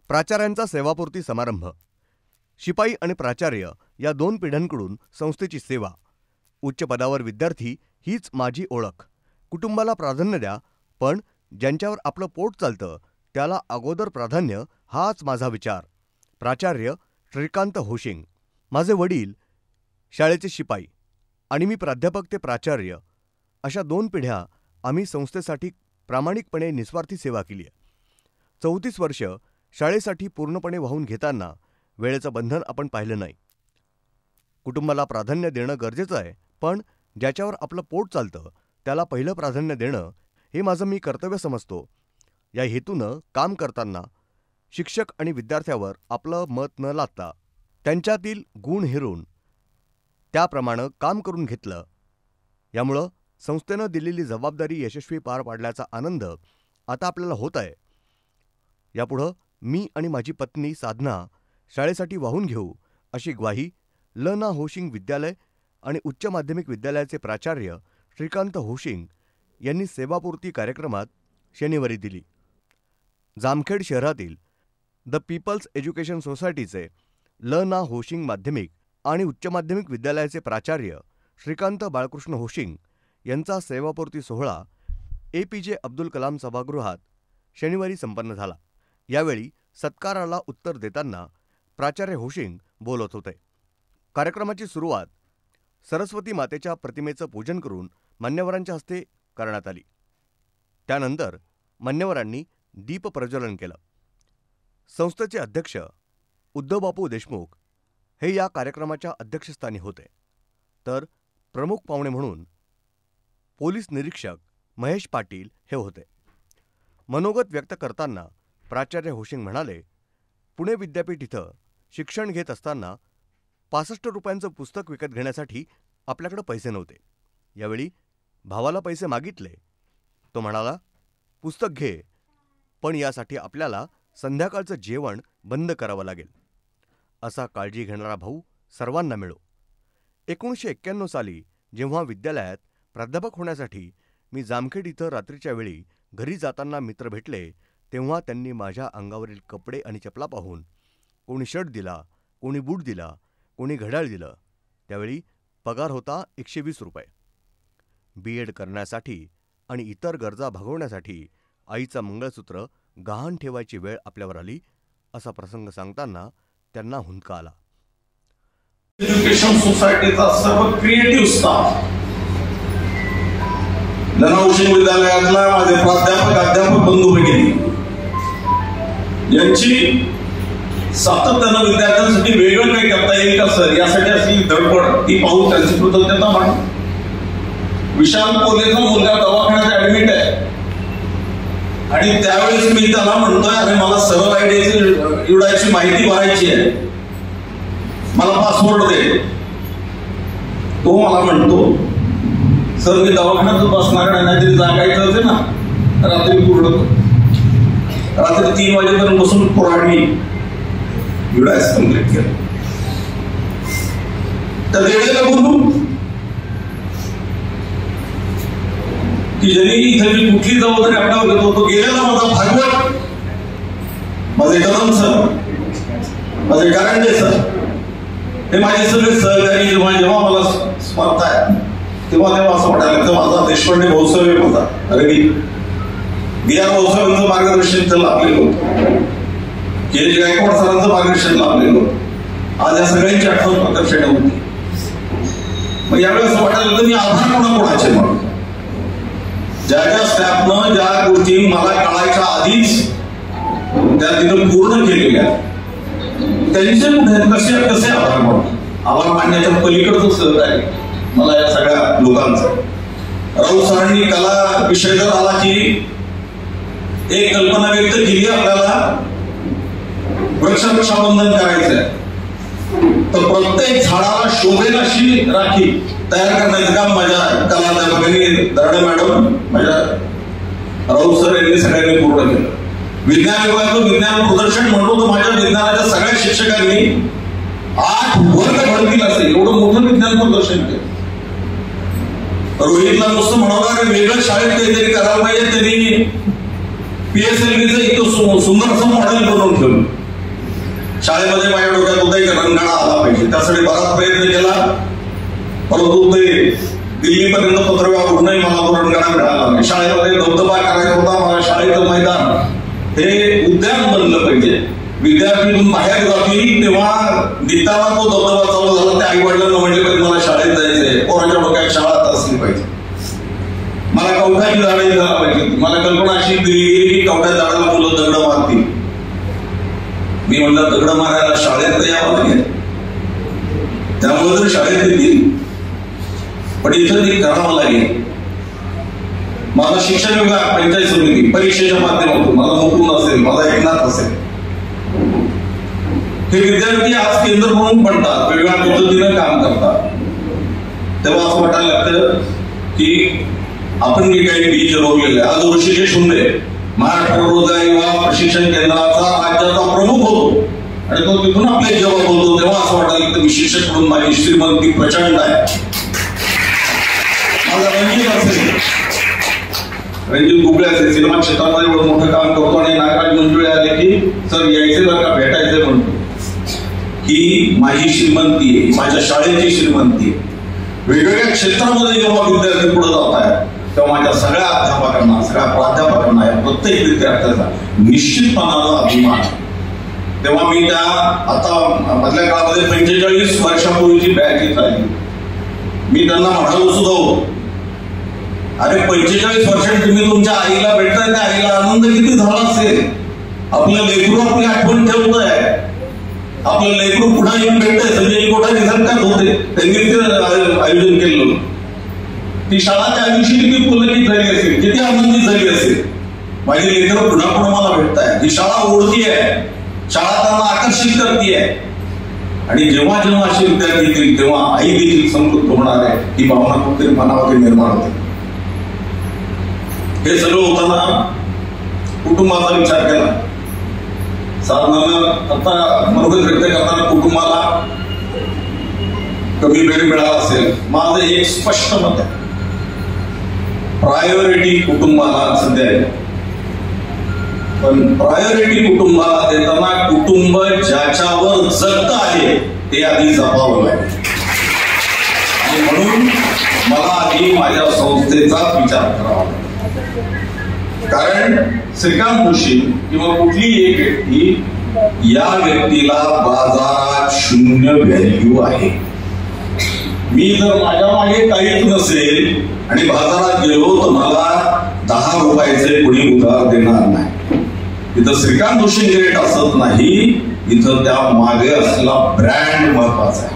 प्राचार्यांचा सेवापूर्ती समारंभ. शिपाई आणि प्राचार्य या दोन पिढ्यांकडून संस्थेची सेवा. उच्च पदावर विद्यार्थी हीच माझी ओळख. कुटुंबाला प्राधान्य द्या, पण ज्यांच्यावर आपलं पोट चालतं त्याला अगोदर प्राधान्य, हाच माझा विचार. प्राचार्य श्रीकांत होशिंग. माझे वडील शाळेचे शिपाई आणि मी प्राध्यापक ते प्राचार्य अशा दोन पिढ्या आम्ही संस्थेसाठी प्रामाणिकपणे निस्वार्थी सेवा केली आहे. 34 वर्ष शाळेसाठी पूर्णपणे वाहून घेताना वेळेचं बंधन आपण पाहिलं नाही. कुटुंबाला प्राधान्य देणं गरजेचं आहे, पण ज्याच्यावर आपलं पोट चालतं त्याला पहिलं प्राधान्य देणं हे माझं मी कर्तव्य समजतो. या हेतूनं काम करताना शिक्षक आणि विद्यार्थ्यावर आपलं मत न लादता त्यांच्यातील गुण हेरून त्याप्रमाणे काम करून घेतलं. यामुळं संस्थेनं दिलेली जबाबदारी यशस्वी पार पाडल्याचा आनंद आता आपल्याला होत आहे. यापुढं मी आणि माझी पत्नी साधना शाळेसाठी वाहून घेऊ, अशी ग्वाही ल ना होशिंग विद्यालय आणि उच्च माध्यमिक विद्यालयाचे प्राचार्य श्रीकांत होशिंग यांनी सेवापूर्ती कार्यक्रमात शनिवारी दिली. जामखेड शहरातील द पीपल्स एज्युकेशन सोसायटीचे ल ना होशिंग माध्यमिक आणि उच्च माध्यमिक विद्यालयाचे प्राचार्य श्रीकांत बाळकृष्ण होशिंग यांचा सेवापूर्ती सोहळा APJ अब्दुल कलाम सभागृहात शनिवारी संपन्न झाला. यावेळी सत्काराला उत्तर देताना प्राचार्य होशिंग बोलत होते. कार्यक्रमाची सुरुवात सरस्वती मातेच्या प्रतिमेचं पूजन करून मान्यवरांच्या हस्ते करण्यात आली. त्यानंतर मान्यवरांनी दीप प्रज्वलन केलं. संस्थेचे अध्यक्ष उद्धवबापू देशमुख हे या कार्यक्रमाच्या अध्यक्षस्थानी होते, तर प्रमुख पाहुणे म्हणून पोलीस निरीक्षक महेश पाटील हे होते. मनोगत व्यक्त करताना प्राचार्य होशिंग म्हणाले, पुणे विद्यापीठ इथं शिक्षण घेत असताना 65 रुपयांचं पुस्तक विकत घेण्यासाठी आपल्याकडे पैसे नव्हते. यावेळी भावाला पैसे मागितले. तो म्हणाला, पुस्तक घे, पण यासाठी आपल्याला संध्याकाळचं जेवण बंद करावं लागेल. असा काळजी घेणारा भाऊ सर्वांना मिळो. 1991 साली जेव्हा विद्यालयात प्राध्यापक होण्यासाठी मी जामखेड इथं रात्रीच्या वेळी घरी जाताना मित्र भेटले, तेव्हा त्यांनी माझ्या अंगावरील कपडे आणि चपला पाहून कोणी शर्ट दिला, कोणी बूट दिला, कोणी घड्याळ दिलं. त्यावेळी पगार होता 120 रुपये. BEd करण्यासाठी आणि इतर गरजा भागवण्यासाठी आईचं मंगळसूत्र गहाण ठेवायची वेळ आपल्यावर आली, असा प्रसंग सांगताना त्यांना हुंदका आला. एज्युकेशन सोसायटीचा सर्व क्रिएटिव्ह स्टाफ, ल ना होशिंग विद्यालयातला माझे अध्यापक बंधू भगिनी यांची सातत्यानं विद्यार्थ्यांसाठी वेगळं काही करता येईल का सर, यासाठी असलेली धडपड ती पाहून त्यांची कृतज्ञता मानतो. विशाल कोल्हेचा मुलगा दवाखान्यात ऍडमिट आहे आणि त्यावेळेस मी त्याला म्हणतोय, अरे मला सरळ आयडीची माहिती भरायची आहे, मला पासवर्ड दे. तो मला म्हणतो, सर मी दवाखान्यात बसणार नाही, जागायचं होते ना, रात्री 3 वाजेपर्यंत बसून पुराणी युडायस कंप्लीट केलं. तर वेळेला बोलू की ज्यांनी इथे मी कुठली जबाबदारी आपल्यावर घेतो, तो गेलेला माझा भागवत, माझे कदम सर, माझे कारंडे सर, हे माझे सगळे सहकारी जेव्हा मला स्मरताय तेव्हा असं वाटायला लागतं, माझा देशपांडे भाऊसाहेब होता, रवी BR भाऊसाहेबांचं मार्गदर्शन तर लाभलेलं होतं, KG गायकवाड सरांचं मार्गदर्शन लाभलेलं होतं. आज या सगळ्यांची आठवण प्रकर्षण होती. मग यावेळी असं वाटायला लागतं, मी आभार कोणाचे म्हणून ज्या स्टॅफनं ज्या गोष्टी मला कळायच्या आधीच त्या तिथं पूर्ण केलेल्या, त्यांचे कुठे कसे आभार मानतो. आभार मानण्याच्या पलीकडचं सहकार्य मला या सगळ्या लोकांचं. राऊत सरांनी कला विषय जर आला की एक कल्पना व्यक्त केली, आपल्याला वृक्षाबंधन करायचंय, तर प्रत्येक झाडाला शोभेल अशी राखी तयार करण्याचं काम माझ्या कलाध्यापकांनी, दर्डे मॅडम, माझ्या राऊत सर यांनी सगळ्यांनी पूर्ण केलं. विज्ञान विभागाचं विज्ञान प्रदर्शन म्हणतो, तर माझ्या विज्ञानाच्या सगळ्या शिक्षकांनी 8 वर्ग भरतील असेल एवढं मोठं विज्ञान प्रदर्शन केलं. रोहितला नुसतं म्हणावं, वेगळं शाळेत काहीतरी करायला पाहिजे, त्यांनी PSLVचं इतकं सुंदर असं मॉडेल बनवून ठेवलं. शाळेमध्ये माझ्या डोक्यात होता एक रणगाडा आला पाहिजे, त्यासाठी बराच प्रयत्न केला, परंतु ते दिल्लीपर्यंत पत्रव्यवहार होऊनही मला तो रणगाडा मिळाला नाही. शाळेमध्ये धबधबा करायचा होता, मला शाळेचं मैदान हे उद्यान बनलं पाहिजे. विद्यार्थीतून बाहेर जातील तेव्हा निघताना तो धबधबा चालू झाला. ते आई वडिलांना म्हटले पाहिजे मला शाळेत जायचंय, पोराच्या डोक्यात शाळा असली पाहिजे. मला कवठाची झाडे झाला पाहिजे. मला कल्पना अशी दिली गेली की कवठ्यात झाडाला मुलं दगड मारतील. मी म्हणलं दगड मारायला शाळेत तर यावं लागेल, त्यामुळे जर शाळेत येतील पण इथं ते करावं लागेल. माझा शिक्षण विभाग, पंचायत समिती परीक्षेच्या माध्यमातून माझा मुकुंद असेल, माझा एकनाथ असेल, हे विद्यार्थी आज केंद्र म्हणून पडतात, वेगवेगळ्या पद्धतीनं काम करतात. तेव्हा असं वाटायला लागतं की आपण जे काही बीज रोवलेलं आहे. आज ऋषिकेश शिंदे महाराष्ट्र रोजगार युवा प्रशिक्षण केंद्राचा राज्याचा प्रमुख होतो आणि तो तिथून आपले जेव्हा बोलतो तेव्हा असं वाटायला लागतं की शिक्षक माझी श्रीमंती प्रचंड आहे. माझा रणजित असेल, रणजित गुगळे असेल, सिनेमा क्षेत्रामध्ये एवढं मोठं काम करतो आणि नागराज मंजुळे आले की सर यायचे बरं का, भेटायचे म्हणतो की माझी श्रीमंती आहे, माझ्या शाळेची श्रीमंती आहे. वेगवेगळ्या क्षेत्रामध्ये जेव्हा विद्यार्थी पुढे जात आहेत तेव्हा माझ्या सगळ्या अध्यापकांना, सगळ्या प्राध्यापकांना, या प्रत्येक विद्यार्थ्याचा निश्चितपणाचा अभिमान. तेव्हा मी त्या आता मधल्या काळामध्ये 45 वर्षापूर्वीची बॅच इथं आली. मी त्यांना म्हणालो सुद्धा होतो, अरे 45 वर्षांनी तुम्ही तुमच्या आईला भेटताय, त्या आईला आनंद किती झाला असेल. आपलं लेकरू आपली आठवण ठेवत आहे, आपलं लेकरू पुन्हा येऊन भेटतंय. संजय कोठारी सारखाच होते, त्यांनी ते आयोजन केलं. ती शाळा त्या दिवशी किती पुलकित झाली असेल, किती आनंदित झाली असेल. माझी लेकरं पुन्हा पुन्हा मला भेटताय, ही शाळा ओळखी आहे, शाळा त्यांना आकर्षित करते. आणि जेव्हा जेव्हा असे विद्यार्थी येतील तेव्हा आई देखील समृद्ध होणार आहे, ही भावना कुठेतरी मनामध्ये निर्माण होते. हे सगळं होताना कुटुंबाचा विचार केला. साधारण आता मनोगत व्यक्त करताना कुटुंबाला कमी वेळ मिळाला असेल. माझं एक स्पष्ट मत आहे, प्रायोरिटी कुटुंबाला सध्या आहे. पण प्रायोरिटी कुटुंबाला देताना कुटुंब ज्याच्यावर जगत आहे ते आधी जपावं लागेल. आणि म्हणून मला आधी माझ्या संस्थेचा विचार करावा लागेल. कारण श्रीकांत जोशी किंवा कुठलीही एक व्यक्ती, या व्यक्तीला बाजारात शून्य व्हॅल्यू आहे. मी जर माझ्या मागे काहीच नसेल आणि बाजारात गेलो तर मला 10 रुपयाचे कोणी उधार देणार नाही. इथं श्रीकांत जोशी ग्रेट असत नाही, इथं त्या मागे असलेला ब्रँड महत्वाचा आहे.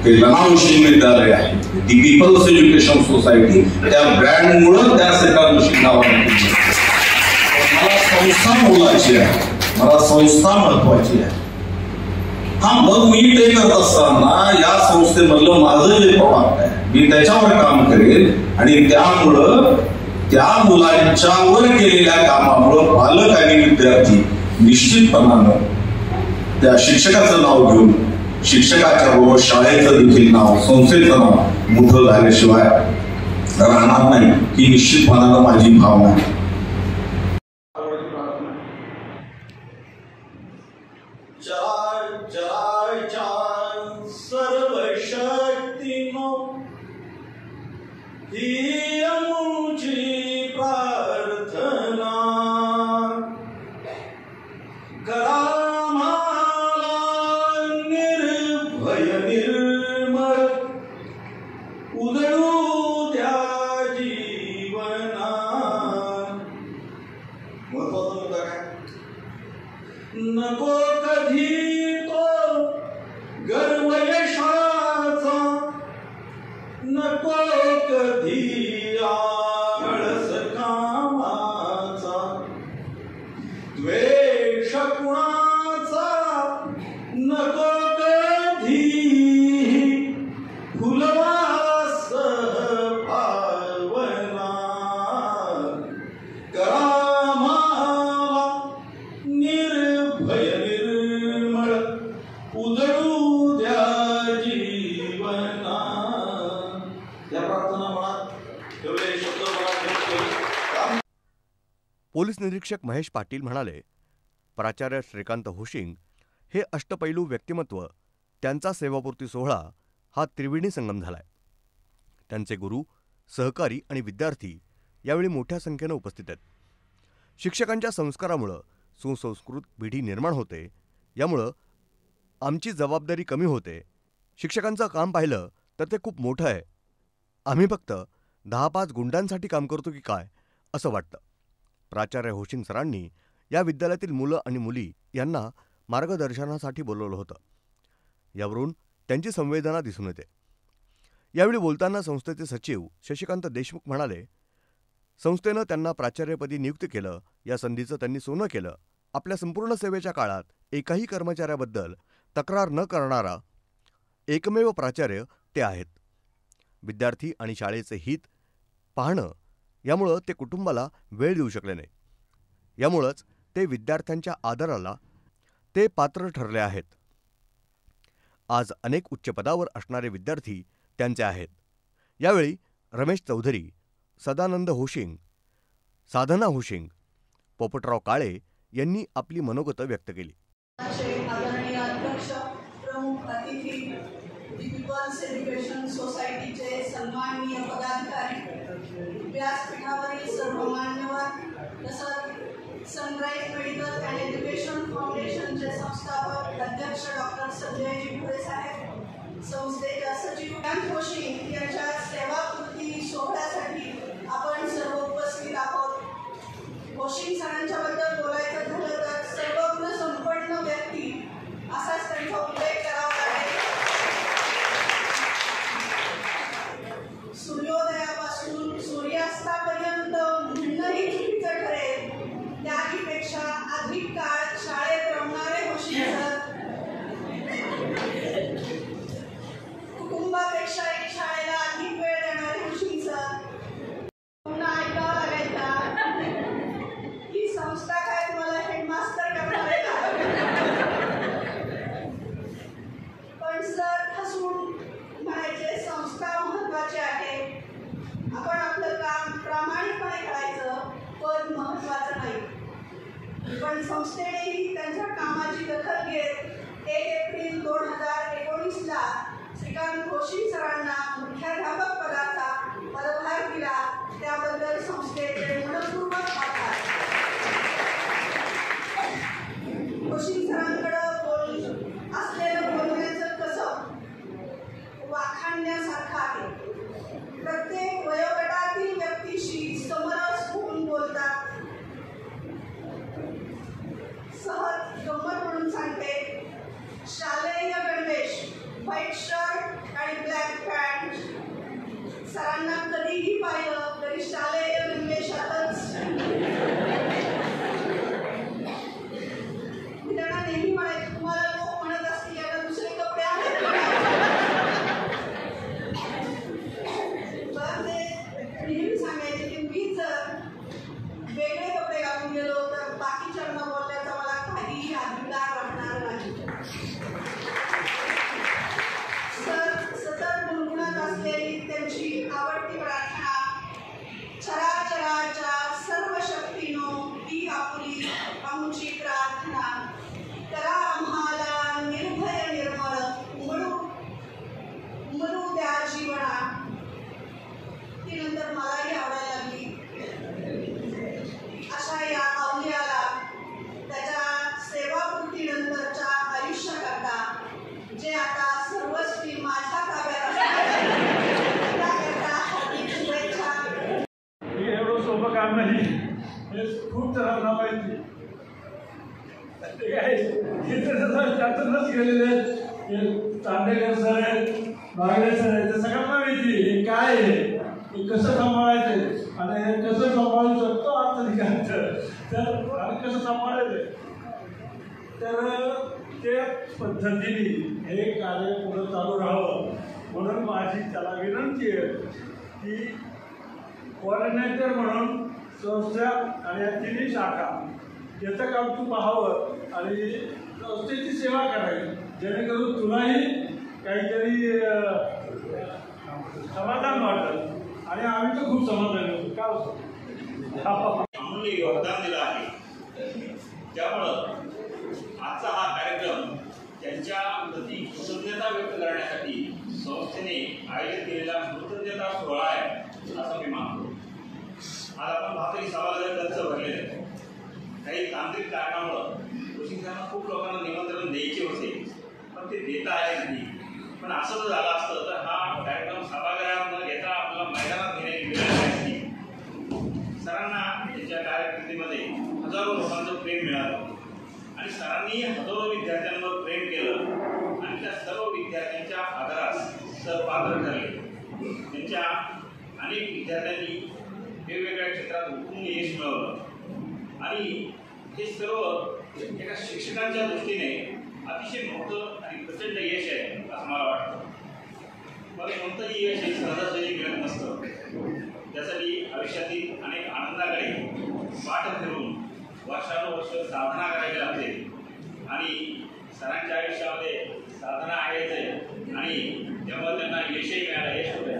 ते लना जोशी विद्यालय आहे, दी पीपल्स एज्युकेशन सोसायटी, त्या ब्रँडमुळे त्या श्रीकांत जोशी नावाने. मला संस्था मोलाची आहे, मला संस्था महत्वाची आहे. हा, मग मी ते करत असताना या संस्थेमधलं माझं जे प्रॉडक्ट आहे मी त्याच्यावर काम करेन. आणि त्यामुळं त्या मुलांच्यावर केलेल्या कामामुळं पालक आणि विद्यार्थी निश्चितपणानं त्या शिक्षकाचं नाव घेऊन, शिक्षकाच्या बरोबर शाळेचं देखील नाव, संस्थेचं नाव मोठं झाल्याशिवाय राहणार नाही, ही निश्चितपणानं माझी भावना आहे. नको कधी तो गर्व यशाचा, नको कधी आळस कामाचा, द्वेष कुणाचा नको कधी, फुलवास भावना करा पोलीस निरीक्षक महेश पाटील म्हणाले, प्राचार्य श्रीकांत होशिंग हे अष्टपैलू व्यक्तिमत्व, त्यांचा सेवापूर्ती सोहळा हा त्रिवेणी संगम झालाय. त्यांचे गुरु, सहकारी आणि विद्यार्थी यावेळी मोठ्या संख्येनं उपस्थित आहेत. शिक्षकांच्या संस्कारामुळं सुसंस्कृत पिढी निर्माण होते. यामुळं आमची जबाबदारी कमी होते. शिक्षकांचं काम पाहिलं तर ते खूप मोठं आहे. आम्ही फक्त 10-5 गुंडांसाठी काम करतो की काय असं वाटतं. प्राचार्य होशिंग सरांनी या विद्यालयातील मुलं आणि मुली यांना मार्गदर्शनासाठी बोलवलं होतं. यावरून त्यांची संवेदना दिसून येते. यावेळी बोलताना संस्थेचे सचिव शशिकांत देशमुख म्हणाले, संस्थेनं त्यांना प्राचार्यपदी नियुक्त केलं. या संधीचं त्यांनी सोनं केलं. आपल्या संपूर्ण सेवेच्या काळात एकाही कर्मचाऱ्याबद्दल तक्रार न करणारा एकमेव प्राचार्य ते आहेत. विद्यार्थी आणि शाळेचे हित पाहणं यामुळं ते कुटुंबाला वेळ देऊ शकले नाही. यामुळंच ते विद्यार्थ्यांच्या आदराला ते पात्र ठरले आहेत. आज अनेक उच्च पदावर असणारे विद्यार्थी त्यांचे आहेत. यावेळी रमेश चौधरी, सदानंद होशिंग, साधना होशिंग, पोपटराव काळे यांनी आपली मनोगतं व्यक्त केली. आदरणीय अध्यक्ष, प्रमुख अतिथी, पीपल्स एज्युकेशन सोसायटीचे सन्माननीय पदाधिकारी, व्यासपीठावरील सर्व मान्यवर, तसंच सनराइज मेडिकल अँड एज्युकेशन फाउंडेशनचे संस्थापक अध्यक्ष डॉक्टर संजयजी भुरे साहेब, संस्थेच्या सचिव श्रीकांत होशिंग यांच्या सेवापूर्ती सोहळ्यासाठी आपण सर्व उपस्थित आहोत. होशिंग सरांच्याबद्दल बोलायचं झालं तर सर्वगुण संपन्न व्यक्ती असाच त्यांचा उल्लेख करावा लागेल. सूर्योदयापासून सूर्यास्तापर्यंत म्हणणंही चुकीचं ठरेल. त्याहीपेक्षा अधिक काळ शाळेत रमणारे होशिंग सर, कुटुंबापेक्षा एक शाळेला अधिक वेळ देणारे होशिंग सर. पुन्हा ऐकावं लागायचा, ही संस्था काय तुम्हाला हेडमास्टर करणार आहे का? पण सर हसून म्हणायचे, संस्था महत्वाची आहे. आपण आपलं काम प्रामाणिकपणे करायचं, पद महत्वाचं नाही. पण संस्थेनेही त्यांच्या कामाची दखल घेत 1 एप्रिल 2019ला श्रीकांत होशिंग सरांना मुख्याध्यापक पदाचा पदभार दिला. त्याबद्दल संस्थेचे मनपूर्वक आभार. होशिंग सरांकडे असलेलं बोलण्याचं कसं वाखाणण्यासारखं आहे. प्रत्येक वयोगटातील व्यक्तीशी समरस होऊन बोलतात. सहज गंमत म्हणून सांगते, शालेय गणवेश, व्हाईट शर्ट आणि ब्लॅक पॅन्ट. सरांना कधीही पाहिलं तरी शालेय गणवेशातच. मी त्यांना नेहमी म्हणायचे, तुम्हाला लोक म्हणत असतील याला दुसरे कपडे आहेत. तर ते नेहमी सांगायचे की मी जर वेगळे कपडे घालून गेलो तर बाकीच्यांना बोलण्याचा मला काहीही अधिकार राहणार नाही. सर सतत गुणगुणत असलेली त्यांची आवडती प्रार्थना, चराचराच्या सर्व शक्तीनो ही आपली आमची प्रार्थना, करा आम्हाला निर्भय निर्मळ, उमलू द्या जीवना. ती नंतर मलाही आवडायला लागली. अशा या अवलियाला त्याच्या सेवापूर्तीनंतरच्या आयुष्याकरता, जे आता सर्वस्वी माझ्या ताब्यात असतात, त्याकरता हार्दिक शुभेच्छा. हे एवढं सोपं काम नाही, हे खूप जणांना माहिती. ते काय त्यातूनच गेलेले तांडेकर सर आहेत, बागडे सर आहेत, ते सगळ्यांना माहिती हे काय आहे, हे कसं सांभाळायचे आणि हे कसं सांभाळू शकतो आजचं तर आणि कसं सांभाळायचं. तर त्या पद्धतीने हे कार्य पुढं चालू राहावं म्हणून माझी त्याला विनंती आहे की कोऑर्डिनेटर म्हणून संस्था आणि या तिन्ही शाखा याचं काम तू पाहावं आणि संस्थेची सेवा करावी, जेणेकरून तुलाही काहीतरी समाधान वाटतं आणि आम्ही तर खूप समाधान होतो. का अतुल्य योगदान दिलं आहे. त्यामुळं आजचा हा कार्यक्रम त्यांच्या प्रती कृतज्ञता व्यक्त करण्यासाठी संस्थेने आयोजित केलेला कृतज्ञता सोहळा आहे असं मी मानतो. आज आपण पाहतो की सभागृह गच्च भरलेले आहे. काही तांत्रिक कारणामुळं कृषीकांना खूप लोकांना निमंत्रण द्यायचे होते, पण ते देता आले नाही. पण असं जर झालं असतं तर हा कार्यक्रम सभागृहात न घेता आपल्याला मैदानात घेण्याची वेळ आली असती. सरांना त्यांच्या कारकिर्दीमध्ये हजारो लोकांचं प्रेम मिळालं आणि सरांनी हजारो विद्यार्थ्यांवर प्रेम केलं आणि त्या सर्व विद्यार्थ्यांच्या आदरास सर पात्र ठरले. त्यांच्या अनेक विद्यार्थ्यांनी वेगवेगळ्या क्षेत्रात उत्तुंग यश मिळवलं आणि हे सर्व एका शिक्षकांच्या दृष्टीने अतिशय मोठं आणि प्रचंड यश आहे असं मला वाटतं. मला कोणतंही यश हे सहजासहजी मिळत नसतं. त्यासाठी आयुष्यातील अनेक आनंदाकडे वाट फिरून वर्षानुवर्ष साधना करावी लागते आणि सरांच्या आयुष्यामध्ये साधना आहे आणि त्यामुळे त्यांना यशही मिळालं. यश होतं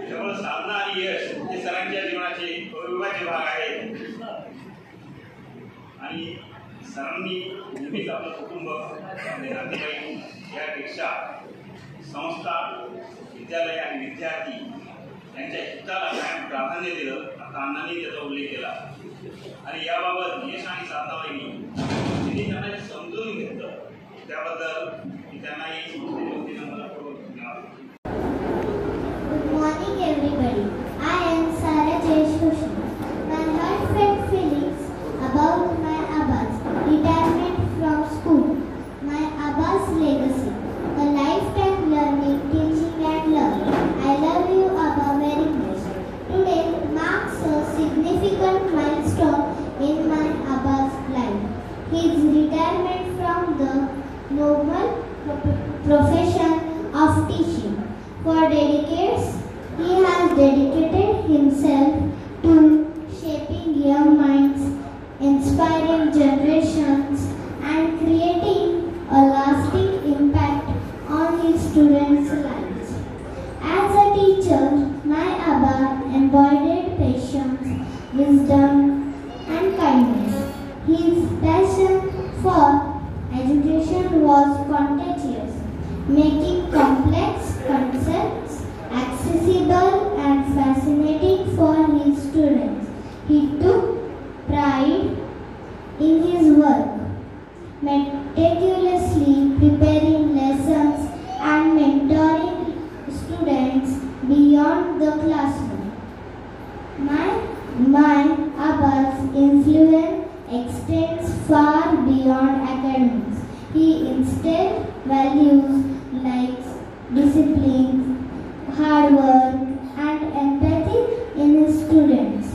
त्यामुळे साधना आणि यश हे सरांच्या जीवनाचे अविभाज्य भाग आहेत आणि सरांनी नेहमीच आपलं कुटुंब आपले नातेवाईक यापेक्षा संस्था विद्यालय आणि विद्यार्थी यांच्या हिताला कायम प्राधान्य दिलं. आता अण्णांनी त्याचा उल्लेख केला आणि याबाबत यश आणि साधनावाईनी त्यांनी त्यांना समजून घेतलं त्याबद्दल मी त्यांनाही संस्थेच्या वतीनं मनपूर्वक धन्यवाद. Good morning everybody. I am Sarah Jayashoshi. My heartfelt feelings about my Abba's retirement from school. My Abba's legacy. A lifetime learning, teaching and love. I love you Abba very much. Today marks a significant milestone in my Abba's life. His retirement from the noble profession of teaching. For decades, he has dedicated himself to shaping young minds, inspiring generations, and creating a lasting impact on his students' lives. As a teacher, my Abba embodied patience, wisdom, and kindness. His passion for education was contagious, making complex concepts accessible and fascinating for his students. He took pride in his work, meticulously preparing lessons and mentoring students beyond the classroom. My Abba's influence extends far beyond academics. He instilled values like discipline, hard work, and empathy in his students,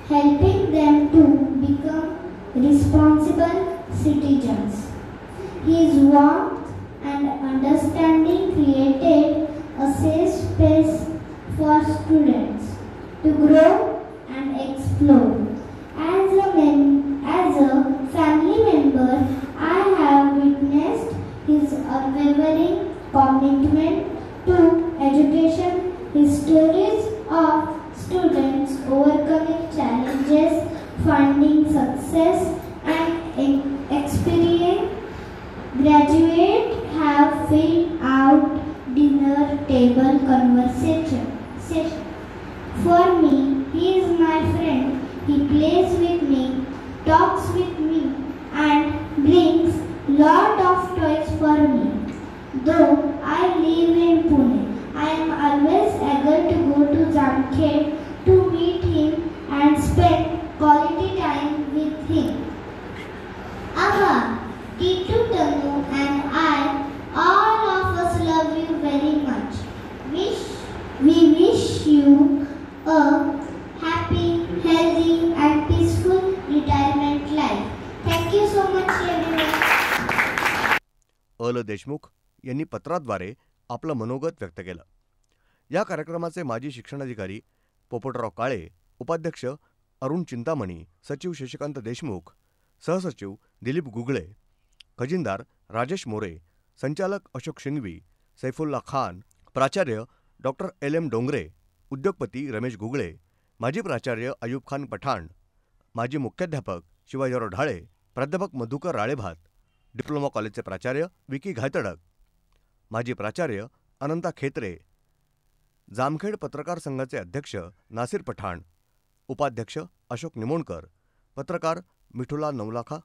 helping them to become responsible citizens. His warmth and understanding created a safe space for students to grow and explore. As a family member, I have witnessed his unwavering commitment to education, his stories of students overcoming challenges, finding success, and experience graduate have filled out dinner table conversation. For me, he is my friend. He plays with me, talks with me, and brings lot of toys for me. Though I live in Pune, I am always eager to go to Jamkhed to meet him and spend quality time with him. Abba, Titu Tanu and I, all of us love you very much. We wish you a happy, healthy and peaceful retirement life. Thank you so much everyone. अल देशमुख यांनी पत्राद्वारे आपलं मनोगत व्यक्त केलं. या कार्यक्रमाचे माजी शिक्षणाधिकारी पोपटराव काळे, उपाध्यक्ष अरुण चिंतामणी, सचिव शशिकांत देशमुख, सहसचिव दिलीप गुगळे, खजिनदार राजेश मोरे, संचालक अशोक शिंगवी, सैफुल्ला खान, प्राचार्य डॉक्टर LM डोंगरे, उद्योगपती रमेश गुगळे, माजी प्राचार्य अयूब खान पठाण, माजी मुख्याध्यापक शिवाजीराव ढाळे, प्राध्यापक मधुकर राळेभात, डिप्लोमा कॉलेजचे प्राचार्य विकी घायतडक, माजी प्राचार्य अनंता खेत्रे, जामखेड पत्रकार संघाचे अध्यक्ष नासिर पठाण, उपाध्यक्ष अशोक निमोणकर, पत्रकार मिठुला नवलाखा,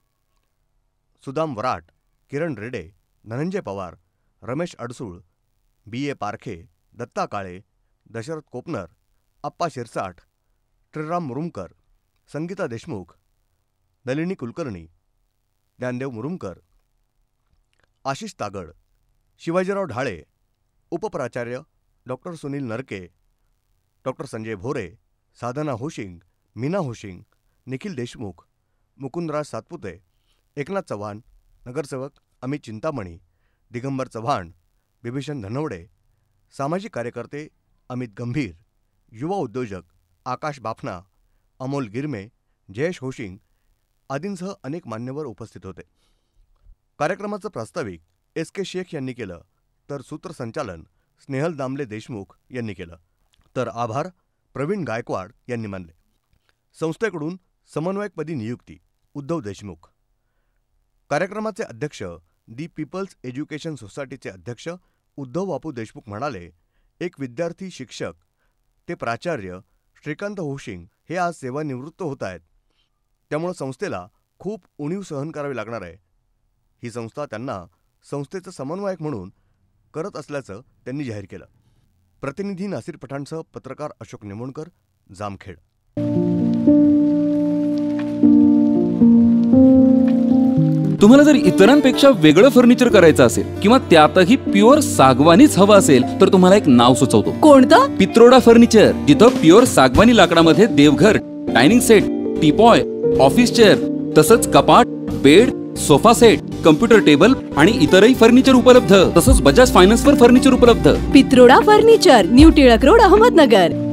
सुदाम वराट, किरण रेडे, धनंजय पवार, रमेश अडसूळ, बी ए पारखे, दत्ता काळे, दशरथ कोपनर, आप्पा शिरसाठ, श्रीराम मुरुमकर, संगीता देशमुख, नलिनी कुलकर्णी, ज्ञानदेव मुरुमकर, आशिष तागड, शिवाजीराव ढाळे, उपप्राचार्य डॉक्टर सुनील नरके, डॉक्टर संजय भोरे, साधना होशिंग, मीना होशिंग, निखिल देशमुख, मुकुंदराज सातपुते, एकनाथ चव्हाण, नगरसेवक अमित चिंतामणी, दिगंबर चव्हाण, बिभीषण धनवडे, सामाजिक कार्यकर्ते अमित गंभीर, युवा उद्योजक आकाश बाफना, अमोल गिरमे, जयेश होशिंग आदींसह अनेक मान्यवर उपस्थित होते. कार्यक्रमाचं प्रास्ताविक एस के शेख यांनी केलं, तर सूत्रसंचालन स्नेहल दामले देशमुख यांनी केलं, तर आभार प्रवीण गायकवाड यांनी मानले. संस्थेकडून समन्वयकपदी नियुक्ती उद्धव देशमुख. कार्यक्रमाचे अध्यक्ष दी पीपल्स एज्युकेशन सोसायटीचे अध्यक्ष उद्धव बापू देशमुख म्हणाले, एक विद्यार्थी, शिक्षक ते प्राचार्य श्रीकांत होशिंग हे आज सेवानिवृत्त होत आहेत. त्यामुळे संस्थेला खूप उणीव सहन करावी लागणार आहे. ही संस्था त्यांना संस्थेचं समन्वयक म्हणून करत असल्याचं त्यांनी जाहीर केलं. प्रतिनिधी नासिर पठाणसह पत्रकार अशोक निमोणकर, जामखेड. तुम्हाला जर इतरांपेक्षा वेगळं फर्निचर करायचं असेल किंवा त्यातही प्युअर सागवानीच हवं असेल तर तुम्हाला एक नाव सुचवतो. कोणतं? पित्रोडा फर्निचर, जिथं प्युअर सागवानी लाकडामध्ये देवघर, dining set, teapoy, office chair, तसंच कपाट, bed, sofa set, computer table आणि इतरही फर्निचर उपलब्ध. तसंच बजाज फायनान्सवर फर्निचर उपलब्ध. Pitroda furniture, new Tilak road, Ahmednagar.